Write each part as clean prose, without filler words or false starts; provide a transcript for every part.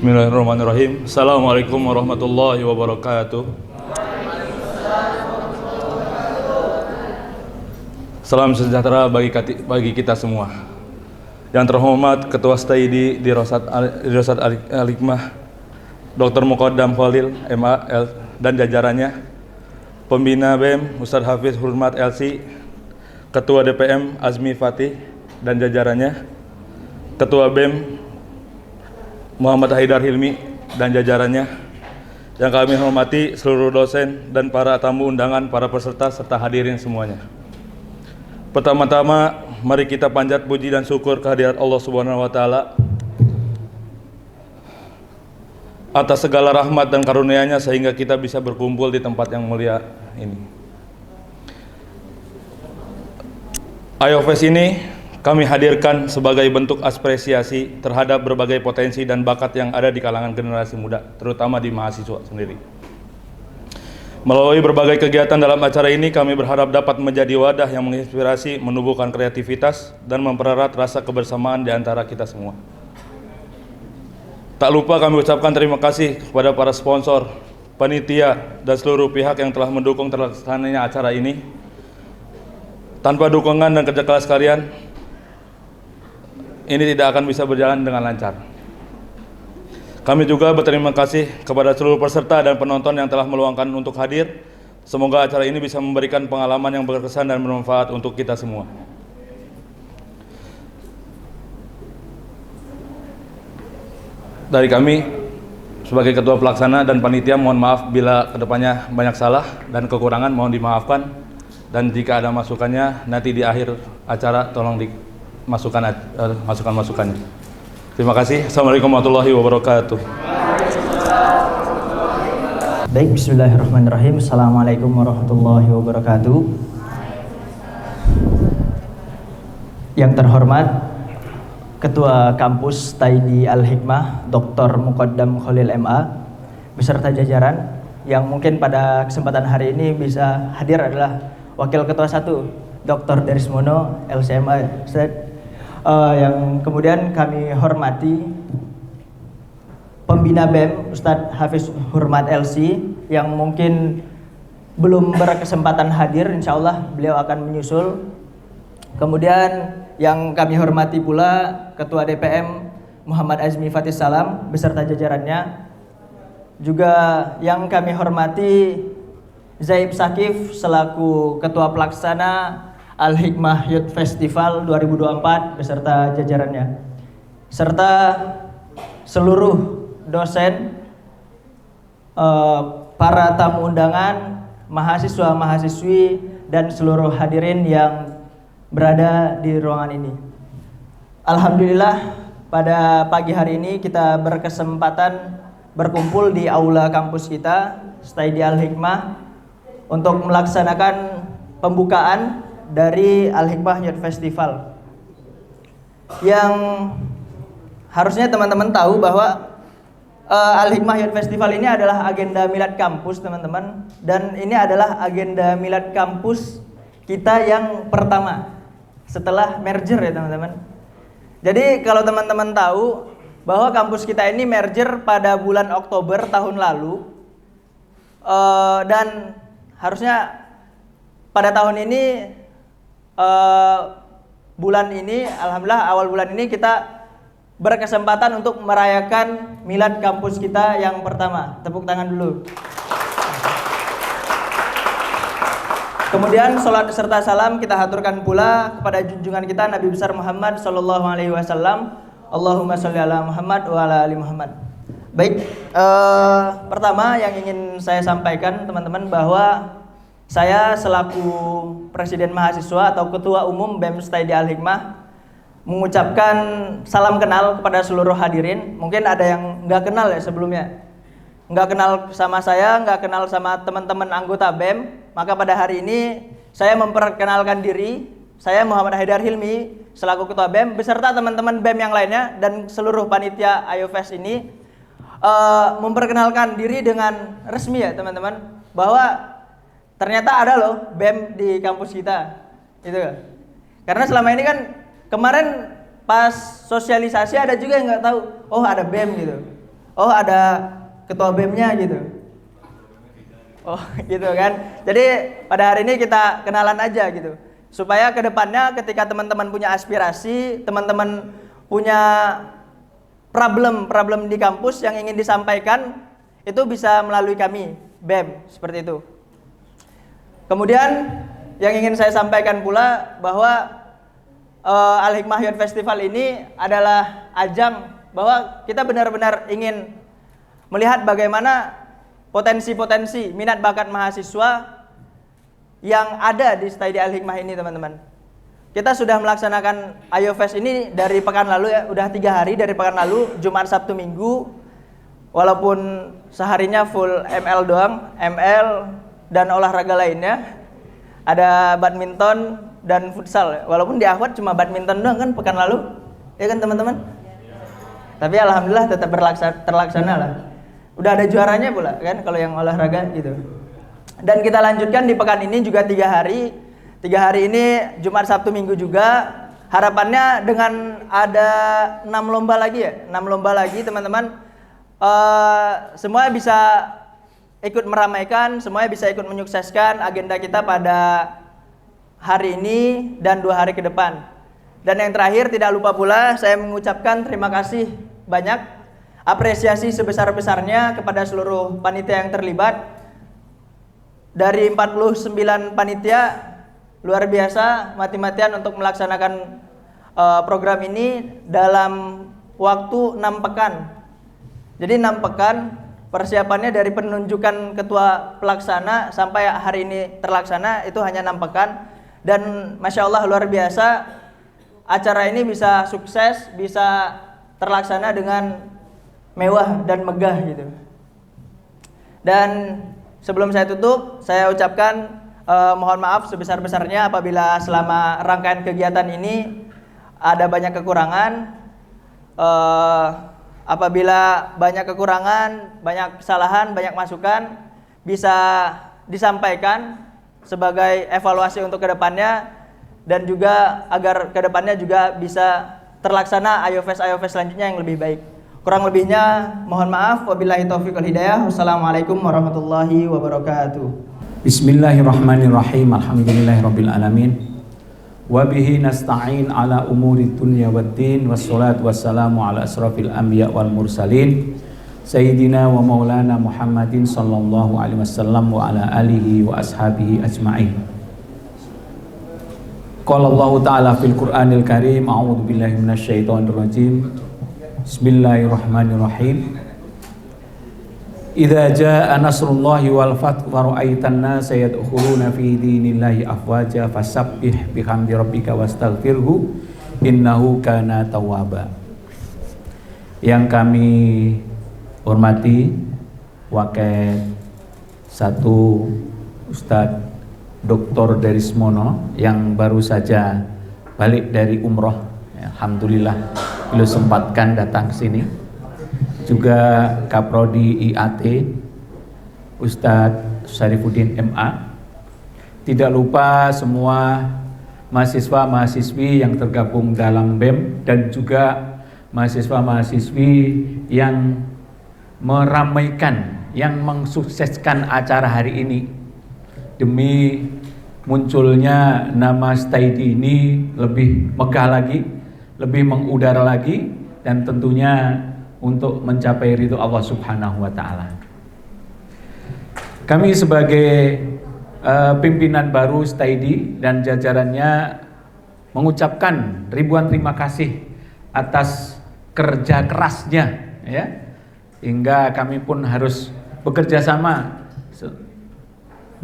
Bismillahirrahmanirrahim. Assalamualaikum warahmatullahi wabarakatuh. Salam sejahtera bagi kita semua. Yang terhormat Ketua Staidi Dirosat Al-Hikmah Dr. Muqaddam Khalil MA dan jajarannya, Pembina BEM Ustadz Hafiz Hurmat LC, Ketua DPM Azmi Fatih dan jajarannya, Ketua BEM Muhammad Haidar Hilmi dan jajarannya, yang kami hormati seluruh dosen dan para tamu undangan, para peserta serta hadirin semuanya. Pertama-tama, mari kita panjat puji dan syukur kehadirat Allah Subhanahu wa taala atas segala rahmat dan karunia-Nya sehingga kita bisa berkumpul di tempat yang mulia ini. IOFest ini kami hadirkan sebagai bentuk apresiasi terhadap berbagai potensi dan bakat yang ada di kalangan generasi muda, terutama di mahasiswa sendiri. Melalui berbagai kegiatan dalam acara ini, kami berharap dapat menjadi wadah yang menginspirasi, menumbuhkan kreativitas, dan mempererat rasa kebersamaan di antara kita semua. Tak lupa kami ucapkan terima kasih kepada para sponsor, panitia, dan seluruh pihak yang telah mendukung terlaksananya acara ini. Tanpa dukungan dan kerja keras kalian, ini tidak akan bisa berjalan dengan lancar. Kami juga berterima kasih kepada seluruh peserta dan penonton yang telah meluangkan untuk hadir. Semoga acara ini bisa memberikan pengalaman yang berkesan dan bermanfaat untuk kita semua. Dari kami, sebagai Ketua Pelaksana dan Panitia, mohon maaf bila kedepannya banyak salah dan kekurangan, mohon dimaafkan. Dan jika ada masukannya, nanti di akhir acara tolong masukannya. Terima kasih. Assalamualaikum warahmatullahi wabarakatuh. Baik, bismillahirrahmanirrahim. Assalamualaikum warahmatullahi wabarakatuh. Yang terhormat Ketua Kampus Staidi Al-Hikmah Dr. Muqaddam Khalil MA beserta jajaran yang mungkin pada kesempatan hari ini bisa hadir adalah Wakil Ketua 1 Dr. Darismono LCMA yang kemudian kami hormati Pembina BEM Ustadz Hafiz Hurmat LC yang mungkin belum berkesempatan hadir, insya Allah beliau akan menyusul. Kemudian yang kami hormati pula Ketua DPM Muhammad Azmi Fatih Salam beserta jajarannya. Juga yang kami hormati Zaib Sakif selaku Ketua Pelaksana Al-Hikmah Youth Festival 2024 beserta jajarannya, serta seluruh dosen, para tamu undangan, mahasiswa-mahasiswi, dan seluruh hadirin yang berada di ruangan ini. Alhamdulillah, pada pagi hari ini kita berkesempatan berkumpul di aula kampus kita, Staidi Al-Hikmah, untuk melaksanakan pembukaan dari Al-Hikmah Youth Festival. Yang harusnya teman-teman tahu bahwa Al-Hikmah Youth Festival ini adalah agenda milad kampus, teman-teman. Dan ini adalah agenda milad kampus kita yang pertama setelah merger ya, teman-teman. Jadi kalau teman-teman tahu bahwa kampus kita ini merger pada bulan Oktober tahun lalu, dan harusnya pada tahun ini bulan ini, alhamdulillah awal bulan ini kita berkesempatan untuk merayakan milad kampus kita yang pertama. Tepuk tangan dulu. Kemudian sholat serta salam kita haturkan pula kepada junjungan kita Nabi besar Muhammad sallallahu alaihi wasallam. Allahumma sholli ala Muhammad wa ala ali Muhammad. Baik, pertama yang ingin saya sampaikan teman-teman bahwa saya selaku Presiden Mahasiswa atau Ketua Umum BEM Staidi Al-Hikmah mengucapkan salam kenal kepada seluruh hadirin. Mungkin ada yang nggak kenal ya sebelumnya, nggak kenal sama saya, nggak kenal sama teman-teman anggota BEM. Maka pada hari ini saya memperkenalkan diri. Saya Muhammad Haidar Hilmi selaku Ketua BEM beserta teman-teman BEM yang lainnya dan seluruh panitia IOFest ini memperkenalkan diri dengan resmi ya teman-teman, bahwa ternyata ada loh BEM di kampus kita, gitu. Karena selama ini kan kemarin pas sosialisasi ada juga yang nggak tahu, oh ada BEM gitu. oh ada ketua BEM-nya gitu. Oh gitu kan. Jadi pada hari ini kita kenalan aja gitu. Supaya kedepannya ketika teman-teman punya aspirasi, teman-teman punya problem di kampus yang ingin disampaikan, itu bisa melalui kami, BEM, seperti itu. Kemudian yang ingin saya sampaikan pula bahwa Al-Hikmah Youth Festival ini adalah ajang bahwa kita benar-benar ingin melihat bagaimana potensi-potensi minat bakat mahasiswa yang ada di Study Al-Hikmah ini, teman-teman. Kita sudah melaksanakan Ayo Fest ini dari pekan lalu ya, udah 3 hari dari pekan lalu, Jumat, Sabtu, Minggu. Walaupun seharinya full ML doang, ML dan olahraga lainnya. Ada badminton dan futsal. Walaupun di Ahwat cuma badminton doang kan pekan lalu. Ya kan teman-teman? Tapi alhamdulillah tetap terlaksana lah. Udah ada juaranya pula kan kalau yang olahraga gitu. Dan kita lanjutkan di pekan ini juga 3 hari. 3 hari ini Jumat, Sabtu, Minggu juga. Harapannya dengan ada 6 lomba lagi ya. 6 lomba lagi teman-teman. Semua bisa ikut meramaikan, semuanya bisa ikut menyukseskan agenda kita pada hari ini dan 2 hari ke depan. Dan yang terakhir tidak lupa pula saya mengucapkan terima kasih banyak, apresiasi sebesar-besarnya kepada seluruh panitia yang terlibat. Dari 49 panitia, luar biasa mati-matian untuk melaksanakan program ini dalam waktu 6 pekan. Jadi 6 pekan persiapannya dari penunjukan ketua pelaksana sampai hari ini terlaksana itu hanya 6 pekan. Dan Masya Allah luar biasa, acara ini bisa sukses, bisa terlaksana dengan mewah dan megah gitu. Dan sebelum saya tutup, saya ucapkan mohon maaf sebesar-besarnya apabila selama rangkaian kegiatan ini ada banyak kekurangan. Apabila banyak kekurangan, banyak kesalahan, banyak masukan, bisa disampaikan sebagai evaluasi untuk kedepannya, dan juga agar kedepannya juga bisa terlaksana Ayo Fest selanjutnya yang lebih baik. Kurang lebihnya mohon maaf. Wabillahi taufiq wal hidayah. Wassalamualaikum warahmatullahi wabarakatuh. Bismillahirrahmanirrahim. Alhamdulillahirabbil alamin. Wa bihi nasta'in ala umuri dunya waddin, wassalatu wassalamu ala asrafil anbiya wal mursalin sayyidina wa maulana Muhammadin sallallahu alaihi wasallam wa ala alihi wa ashabihi ajma'in. Qala Allah ta'ala fil Qur'anil Karim, a'udzu billahi minasyaitonir rajim. Bismillahirrahmanirrahim. Idza jaa nasrullahi wal fath wa ra'aitan nasa yadkhuluna fi dinillahi afwaja fasabbih bihamdi rabbika wastaghfirhu innahu kana tawwaba. Yang kami hormati Wakil 1 Ustadz Dr. Derismono yang baru saja balik dari umroh, alhamdulillah beliau sempatkan datang ke sini. Juga Kaprodi IAT Ustadz Syarifuddin MA. Tidak lupa semua mahasiswa-mahasiswi yang tergabung dalam BEM dan juga mahasiswa-mahasiswi yang meramaikan, yang mensukseskan acara hari ini demi munculnya nama Study ini lebih megah lagi, lebih mengudara lagi, dan tentunya untuk mencapai ridho Allah Subhanahu wa Ta'ala. Kami sebagai pimpinan baru Study dan jajarannya mengucapkan ribuan terima kasih atas kerja kerasnya, ya, hingga kami pun harus bekerja sama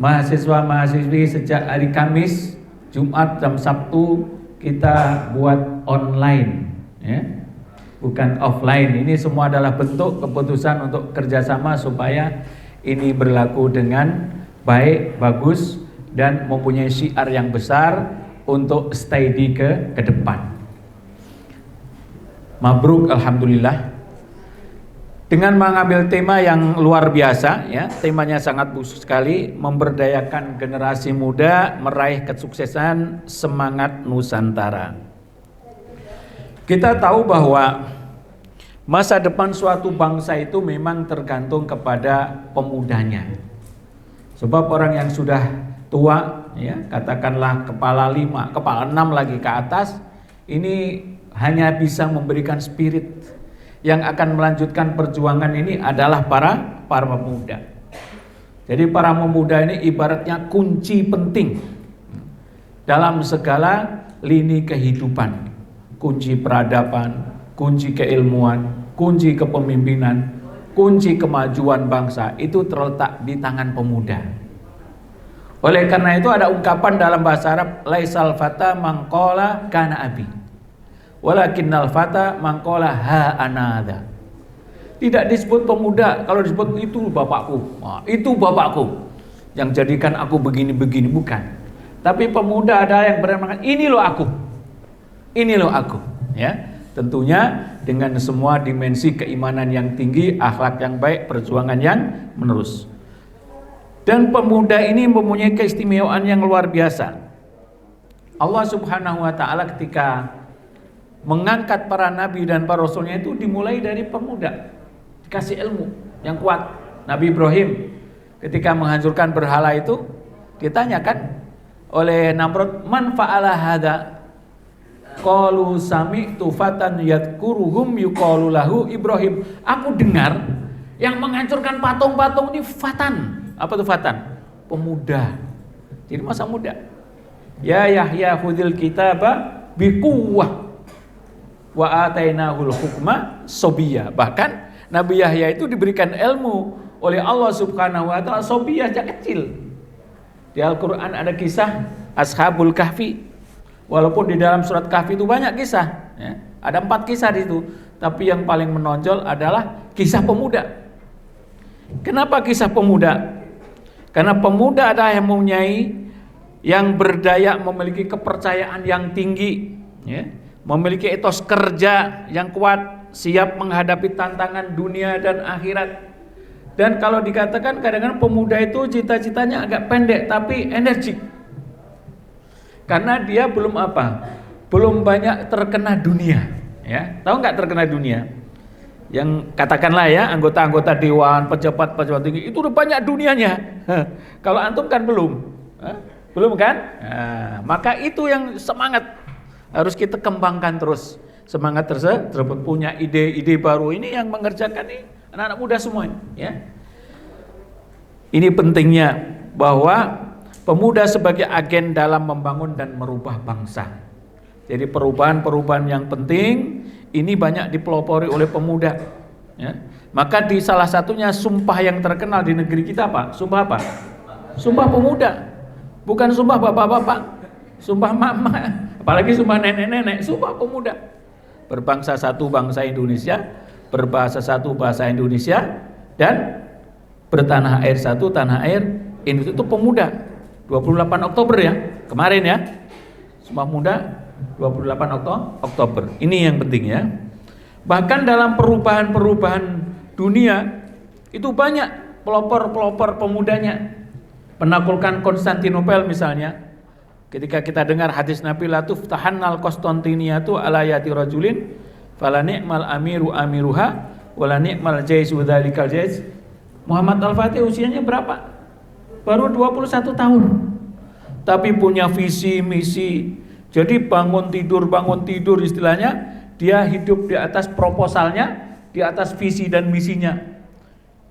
mahasiswa-mahasiswi sejak hari Kamis, Jumat, dan Sabtu kita buat online, ya, bukan offline. Ini semua adalah bentuk keputusan untuk kerjasama supaya ini berlaku dengan baik, bagus, dan mempunyai syiar yang besar untuk Study ke depan. Mabruk, alhamdulillah. Dengan mengambil tema yang luar biasa, ya, temanya sangat khusus sekali, memberdayakan generasi muda meraih kesuksesan semangat Nusantara. Kita tahu bahwa Masa depan suatu bangsa itu memang tergantung kepada pemudanya. Sebab orang yang sudah tua, ya, katakanlah kepala 5, kepala 6 lagi ke atas, ini hanya bisa memberikan spirit. Yang akan melanjutkan perjuangan ini adalah para pemuda. Jadi para pemuda ini ibaratnya kunci penting dalam segala lini kehidupan. Kunci peradaban, kunci keilmuan, kunci kepemimpinan, kunci kemajuan bangsa itu terletak di tangan pemuda. Oleh karena itu ada ungkapan dalam bahasa Arab, laisal fata mangqala kana abi, walakinnal fata mangqala ha anada. Tidak disebut pemuda kalau disebut itu bapakku, itu bapakku yang jadikan aku begini-begini, bukan. Tapi pemuda adalah yang berani mengatakan ini loh aku, ini loh aku, ya. Tentunya dengan semua dimensi keimanan yang tinggi, akhlak yang baik, perjuangan yang menerus. Dan pemuda ini mempunyai keistimewaan yang luar biasa. Allah Subhanahu wa ta'ala ketika mengangkat para nabi dan para rasulnya itu dimulai dari pemuda, dikasih ilmu yang kuat. Nabi Ibrahim ketika menghancurkan berhala itu ditanyakan oleh Namrud, man fa'ala hadza? Qalu sami'tu fatan yadhkuruhum yuqalu lahu Ibrahim. Aku dengar yang menghancurkan patung-patung ini fatan. Apa itu fatan? Pemuda. Jadi masa muda. Ya Yahya khudhil kitaba biquwwah wa atainahul hukma sobiyya. Bahkan Nabi Yahya itu diberikan ilmu oleh Allah Subhanahu wa taala sobiyah, sejak kecil. Di Al-Qur'an ada kisah Ashabul Kahfi. Walaupun di dalam surat Kahfi itu banyak kisah, ya. Ada 4 kisah di situ, tapi yang paling menonjol adalah kisah pemuda. Kenapa kisah pemuda? Karena pemuda adalah yang mempunyai, yang berdaya, memiliki kepercayaan yang tinggi, ya. Memiliki etos kerja yang kuat, siap menghadapi tantangan dunia dan akhirat. Dan kalau dikatakan kadang-kadang pemuda itu cita-citanya agak pendek tapi energik. Karena dia belum belum banyak terkena dunia, ya. Tahu nggak terkena dunia? Yang katakanlah ya anggota-anggota dewan, pejabat-pejabat tinggi itu udah banyak dunianya. Kalau antum kan belum, belum kan? Nah, maka itu yang semangat harus kita kembangkan terus. Semangat tersebut punya ide-ide baru ini yang mengerjakan ini anak-anak muda semua, ya. Ini pentingnya bahwa pemuda sebagai agen dalam membangun dan merubah bangsa. Jadi perubahan-perubahan yang penting ini banyak dipelopori oleh pemuda, ya. Maka di salah satunya sumpah yang terkenal di negeri kita apa? Sumpah apa? Sumpah pemuda. Bukan sumpah bapak-bapak, sumpah mama, apalagi sumpah nenek-nenek, sumpah pemuda. Berbangsa satu bangsa Indonesia, berbahasa satu bahasa Indonesia, dan bertanah air satu tanah air Indonesia. Itu pemuda. 28 Oktober ya, kemarin ya, Sumpah Pemuda 28 Oktober. Ini yang penting ya. Bahkan dalam perubahan-perubahan dunia itu banyak pelopor-pelopor pemudanya. Menaklukkan Konstantinopel misalnya. Ketika kita dengar hadis Nabi latuf tahannal Konstantiniyatu ala yati rajulin fala ni'mal amiru amiruha wala ni'mal jaizu dzalikal jaiz. Muhammad Al-Fatih usianya berapa? Baru 21 tahun, tapi punya visi misi. Jadi bangun tidur istilahnya, dia hidup di atas proposalnya, di atas visi dan misinya.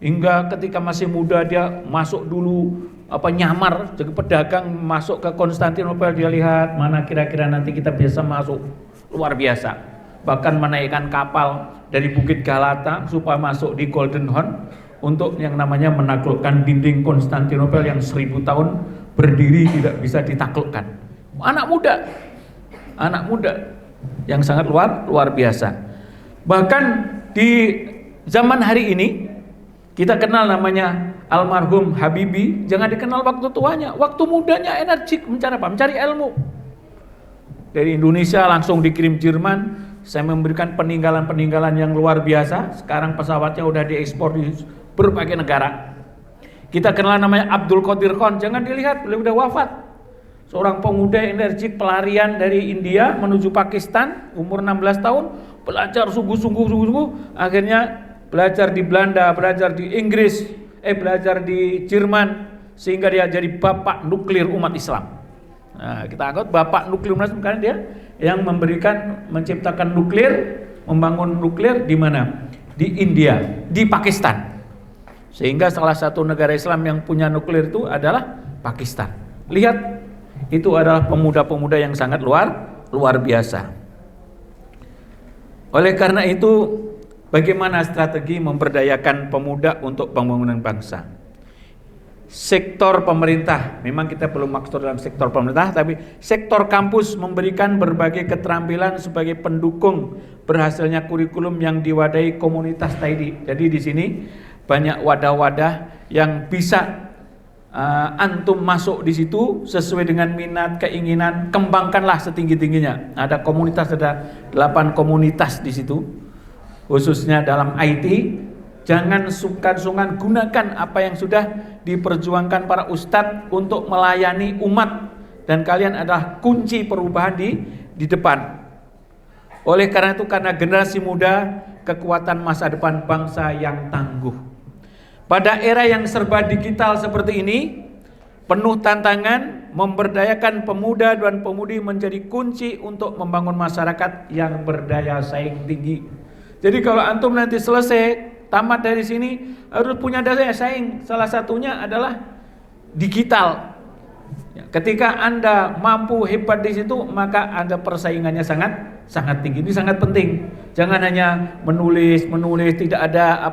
Hingga ketika masih muda dia masuk dulu nyamar jadi pedagang, masuk ke Konstantinopel, dia lihat mana kira-kira nanti kita bisa masuk. Luar biasa. Bahkan menaikkan kapal dari Bukit Galata supaya masuk di Golden Horn untuk yang namanya menaklukkan dinding Konstantinopel yang 1000 tahun berdiri tidak bisa ditaklukkan. Anak muda yang sangat luar biasa. Bahkan di zaman hari ini kita kenal namanya almarhum Habibie, jangan dikenal waktu tuanya, waktu mudanya energik mencari apa? Mencari ilmu. Dari Indonesia langsung dikirim Jerman. Saya memberikan peninggalan-peninggalan yang luar biasa. Sekarang pesawatnya udah diekspor di berbagai negara. Kita kenal namanya Abdul Qadir Khan, jangan dilihat beliau udah wafat. Seorang pemuda energik pelarian dari India menuju Pakistan, umur 16 tahun, belajar sungguh-sungguh, akhirnya belajar di Belanda, belajar di Inggris, belajar di Jerman, sehingga dia jadi bapak nuklir umat Islam. Nah, kita anggap bapak nuklir umat Islam karena dia yang menciptakan nuklir, membangun nuklir di mana? Di India, di Pakistan. Sehingga salah satu negara Islam yang punya nuklir itu adalah Pakistan. Lihat, itu adalah pemuda-pemuda yang sangat luar biasa. Oleh karena itu, bagaimana strategi memberdayakan pemuda untuk pembangunan bangsa? Sektor pemerintah, memang kita belum masuk dalam sektor pemerintah, tapi sektor kampus memberikan berbagai keterampilan sebagai pendukung berhasilnya kurikulum yang diwadahi komunitas tadi. Jadi di sini banyak wadah-wadah yang bisa antum masuk di situ sesuai dengan minat, keinginan, kembangkanlah setinggi-tingginya. Ada komunitas, ada 8 komunitas di situ, khususnya dalam IT. Jangan sungkan-sungkan, gunakan apa yang sudah diperjuangkan para ustadz untuk melayani umat, dan kalian adalah kunci perubahan di depan. Oleh karena itu, karena generasi muda, kekuatan masa depan bangsa yang tangguh. Pada era yang serba digital seperti ini, penuh tantangan, memberdayakan pemuda dan pemudi menjadi kunci untuk membangun masyarakat yang berdaya saing tinggi. Jadi kalau antum nanti selesai tamat dari sini harus punya daya saing. Salah satunya adalah digital. Ketika Anda mampu hebat di situ, maka Anda persaingannya sangat tinggi. Ini sangat penting. Jangan hanya menulis, tidak ada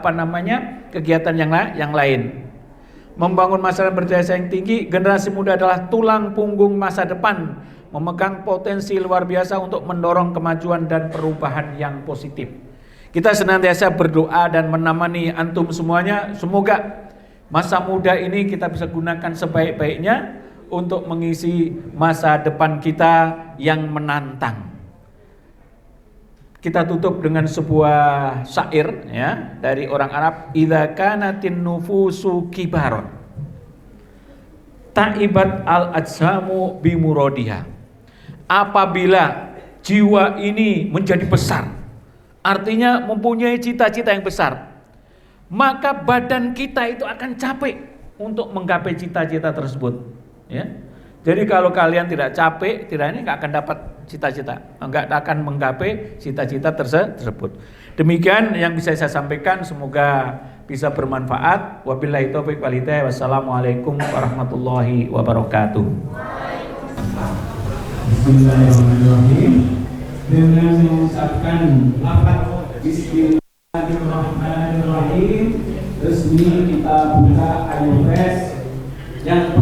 kegiatan yang lain. Membangun masyarakat berdaya saing tinggi, generasi muda adalah tulang punggung masa depan, memegang potensi luar biasa untuk mendorong kemajuan dan perubahan yang positif. Kita senantiasa berdoa dan menemani antum semuanya, semoga masa muda ini kita bisa gunakan sebaik-baiknya untuk mengisi masa depan kita yang menantang. Kita tutup dengan sebuah syair ya dari orang Arab, idza kanatin nufusu kibaron ta'ibat al-ajsamu bimuradiha. Apabila jiwa ini menjadi besar, artinya mempunyai cita-cita yang besar, maka badan kita itu akan capek untuk menggapai cita-cita tersebut. Ya. Jadi kalau kalian tidak capek, ini nggak akan dapat cita-cita, nggak akan menggapai cita-cita tersebut. Demikian yang bisa saya sampaikan, semoga bisa bermanfaat. Wabillahi taufiq wal hidayah. Wassalamualaikum warahmatullahi wabarakatuh. Bismillahirrahmanirrahim. Dengan mengucapkan lafaz Bismillahirrahmanirrahim, resmi kita buka Ayo Fest yang